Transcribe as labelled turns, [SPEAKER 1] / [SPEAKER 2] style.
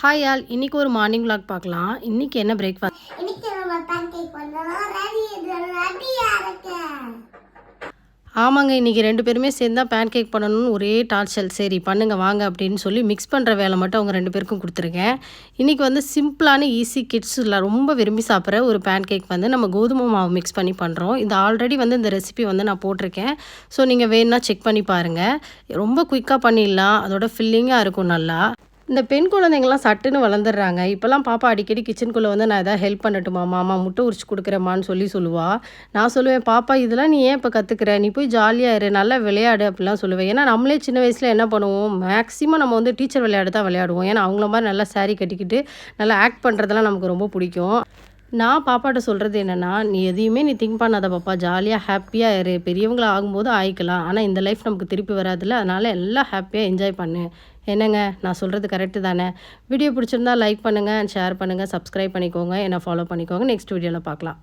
[SPEAKER 1] Hi all, இன்னைக்கு ஒரு morning vlog பார்க்கலாம். இன்னைக்கு என்ன பிரேக்ஃபாஸ்ட்?
[SPEAKER 2] இன்னைக்கு நம்ம pancake பண்ணலாம். ரெடியா இருக்கு.
[SPEAKER 1] ஆமாங்க, இன்னைக்கு 2 பேருமே சேர்ந்து தான் பேன் கேக் பண்ணணும்னு ஒரே டார்ச்சல். சரி பண்ணுங்க வாங்க அப்படின்னு சொல்லி மிக்ஸ் பண்ணுற வேலை மட்டும் அவங்க 2 பேருக்கும் கொடுத்துருக்கேன். இன்றைக்கி வந்து சிம்பிளான ஈஸி கிட்ஸில் ரொம்ப விரும்பி சாப்பிட்ற ஒரு பேன் கேக் வந்து நம்ம கோதுமை மாவு மிக்ஸ் பண்ணி பண்ணுறோம். இது ஆல்ரெடி வந்து இந்த ரெசிபி வந்து நான் போட்டிருக்கேன். ஸோ நீங்கள் வேணும்னா செக் பண்ணி பாருங்கள். ரொம்ப குயிக்காக பண்ணிடலாம், அதோட ஃபில்லிங்காக இருக்கும் நல்லா. இந்த பெண் குழந்தைங்கள்லாம் சட்டுன்னு வளர்ந்துடுறாங்க. இப்போலாம் பாப்பா அடிக்கடி கிச்சனுக்குள்ளே வந்து நான் எதாவது ஹெல்ப் பண்ணட்டுமா மாமா, முட்டை உரிச்சு கொடுக்குறேம்மான்னு சொல்லுவாள். நான் சொல்லுவேன், பாப்பா இதெல்லாம் நீ ஏன் இப்போ கற்றுக்குற, நீ போய் ஜாலியாக இரு, நல்லா விளையாடு அப்படிலாம் சொல்லுவேன். ஏன்னா நம்மளே சின்ன வயசில் என்ன பண்ணுவோம், மேக்ஸிமம் நம்ம வந்து டீச்சர் விளையாடு தான் விளையாடுவோம். ஏன்னா அவங்கள மாதிரி நல்லா சாரீ கட்டிக்கிட்டு நல்லா ஆக்ட் பண்ணுறதெல்லாம் நமக்கு ரொம்ப பிடிக்கும். நான் பாப்பாட்ட சொல்கிறது என்னென்னா, நீ எதையுமே நீ திங்க் பண்ணாத பாப்பா, ஜாலியாக ஹாப்பியாக இரு, பெரியவங்கள ஆகும்போது ஆயிக்கலாம், ஆனால் இந்த லைஃப் நமக்கு திருப்பி வராதுல்ல, அதனால் எல்லாம் ஹாப்பியாக என்ஜாய் பண்ணு. என்னங்க நான் சொல்கிறது கரெக்டு தானே? வீடியோ பிடிச்சிருந்தா லைக் பண்ணுங்கள், ஷேர் பண்ணுங்கள், சப்ஸ்கிரைப் பண்ணிக்கோங்க, என்னை ஃபாலோ பண்ணிக்கோங்க. நெக்ஸ்ட் வீடியோவில் பார்க்கலாம்.